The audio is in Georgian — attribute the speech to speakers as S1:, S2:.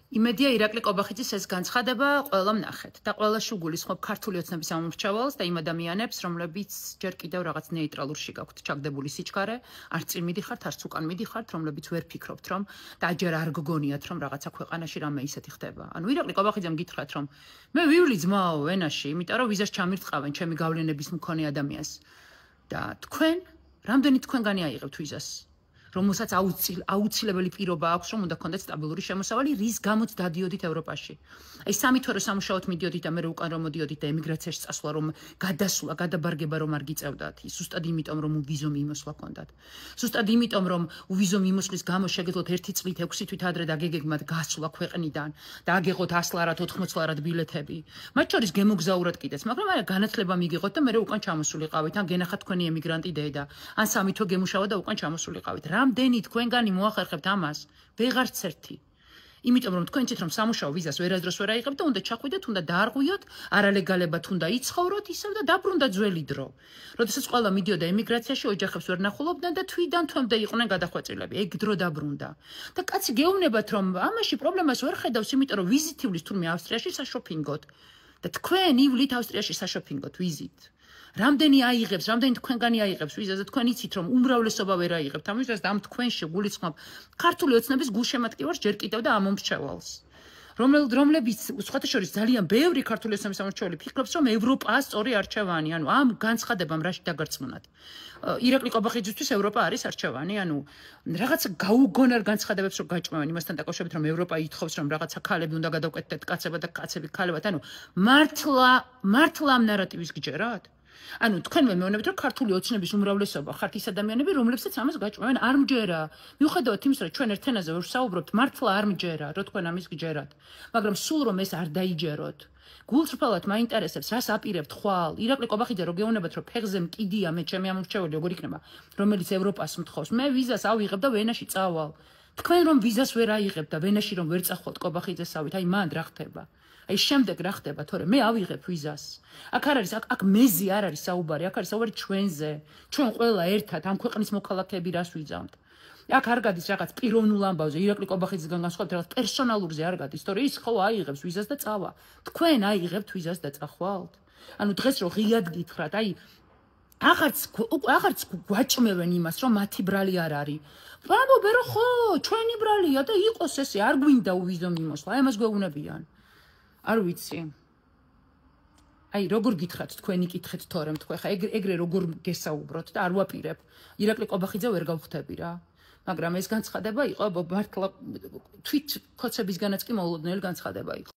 S1: იმედია ირაკლი კობახიძის ეს განცხადება ყველამ ნახეთ და ყველაში უგულისხმობ ქართული ოცნების ამომრჩევალს და იმ ადამიანებს, რომლებიც ჯერ კიდევ რაღაც ნეიტრალურში გაქვთ ჩაგდებული სიჩქარე, არც წინ მიდიხართ, არც უკან მიდიხართ, რომლებიც ვერ ფიქრობთ, რომ და ჯერ არ გგონიათ, რომ რაღაცა ქვეყანაში რამე ისეთი ხდება. ანუ ირაკლი კობახიძემ გითხრათ, რომ მე ვივლი ძმაო ენაში, იმიტომ რომ ვიზას ჩამირწყავენ ჩემი გავლენების მქონე ადამიანს და თქვენ რამდენი თქვენგანი აიღებთ ვიზას? რომელსაც აუცილებელი პირობა აქვს, რომ უნდა გქონდეთ სტაბილური შემოსავალი, რის გამოც დადიოდით ევროპაში. აი სამი თვე რომ სამუშაოდ მიდიოდით და მე უკან რომ მოდიოდით და ემიგრაციაში წასვლა რომ გადასვლა, გადაბარგება რომ არ გიწევდათ, ზუსტად იმიტომ რომ ვიზო მიმოსვლა გქონდათ. ზუსტად იმიტომ რომ ვიზო მიმოსვლის გამო შეგეძლოთ 1 წლით 6 თვით ადრე დაგეგმათ გასვლა ქვეყნიდან და აგეღოთ 100 ლარად 80 ლარად ბილეთები. მათ შორის გემოგზაუროთ კიდეც, მაგრამ აი განათლება მიგიღოთ და მე უკან ჩამოსულიყავით, ან გენახათ თქვენი ემიგრანტი დედა, ან სამი თვე გემუშავა და უკან ჩამოსულიყავით. რამდენი თქვენგანი მოახერხებთ ამას? ვეღარც ერთი. იმიტომ რომ თქვენ იცით რომ სამუშაო ვიზას ვერასდროს ვერ აიღებთ და უნდა ჩახვიდეთ, უნდა დაარღვიოთ, არალეგალებად უნდა იცხოვროთ ისევ და დაბრუნდა ძველი დრო. როდესაც ყველა მიდიოდა ემიგრაციაში, ოჯახებს ვერ ნახულობდნენ და თვიდან თვემდე იყვნენ გადახვეწილები. ეგ დრო დაბრუნდა. და კაცი გეუბნებათ რომ ამაში პრობლემას ვერ ხედავს, იმიტომ რომ ვიზით ივლის თურმე ავსტრიაში საშოფინგოთ. და თქვენ ივლით ავსტრიაში საშოფინგოთ ვიზით. რამდენი აიღებს, რამდენი თქვენგანი აიღებს ვიზას და თქვენ იცით რომ უმრავლესობა ვერ აიღებთ ამ ვიზას და ამ თქვენში გულისხმობ ქართული ოცნების გულშემატკივარს ჯერ კიდევ და ამომრჩევალს. რომლებიც სხვათა შორის ძალიან ბევრი ქართული ოცნების ამომრჩეველი ფიქრობს რომ ევროპაა სწორი არჩევანი, ანუ ამ განცხადებამ რაში დაგარწმუნათ. ირაკლი კობახიძისთვის ევროპა არის არჩევანი, ანუ რაღაც გაუგონარ განცხადებებს რო გაჭმევენ იმასთან დაკავშირებით რომ ევროპა ითხოვს რომ რაღაცა ქალები უნდა გადავკეთდეთ კაცებად და კაცები ქალებად, ანუ მართლა ამ ნარატივის გჯერათ? ანუ თქვენ მეუბნებით რომ ქართული ოცნების უმრავლესობა ხართ ის ადამიანები, რომლებსაც ამას გაჭმევენ, არ მჯერა. მიუხედავად იმისა, რომ ჩვენ ერთ ენაზე ვერ ვსაუბრობთ, მართლა არ მჯერა, რომ თქვენ ამის გჯერათ. მაგრამ სულ რომ ეს არ დაიჯეროთ. გულწრფელად მაინტერესებს, რას აპირებთ ხვალ. ირაკლი კობახიძე რო გეუბნებათ, რომ ფეხზე მკიდია მე ჩემი ამომრჩეველი როგორ იქნება, რომელიც ევროპას მთხოვს. მე ვიზას ავიღებ და ვენაში წავალ. თქვენ რომ ვიზას ვერ აიღებთ და ვენაში რომ ვერ წახვალთ კობახიძესავით, აი მანდ რა ხდება? აი შემდეგ რა ხდება, თორე მე ავიღებ ვიზას. აქ არ არის, აქ მეზი არ არის საუბარი, აქ არის საუბარი ჩვენზე. ჩვენ ყველა ერთად ამ ქვეყნის მოქალაქეები რას ვიძამთ. აქ არ გადის რაღაც პიროვნულ ამბავზე, ირაკლი კობახიძისგან განსხვავებით რაღაც პერსონალურზე არ გადის, თორე ის ხო აიღებს ვიზას და წავა. თქვენ აიღებთ ვიზას და წახვალთ. ანუ დღეს რო ღიად გითხრათ, აი აღარც გვაჭმევენ იმას, რომ მათი ბრალი არ არის. ბაბო, ბერო ხო, ჩვენი ბრალია და იყოს ესე, არ გვინდა ვიზო მიმოსვლა, აი ამას გვეუბნებიან. არ ვიცი. აი როგორ გითხრათ თქვენი კითხეთ თორემ თქვენ ხა ეგრე როგორ გესაუბროთ და არ ვაპირებ. ირაკლი კობახიძე ვერ გავხვდები რა. მაგრამ ეს განცხადება იყო მართლა თვით ქოცებისგანაც კი მოულოდნელი განცხადება იყო.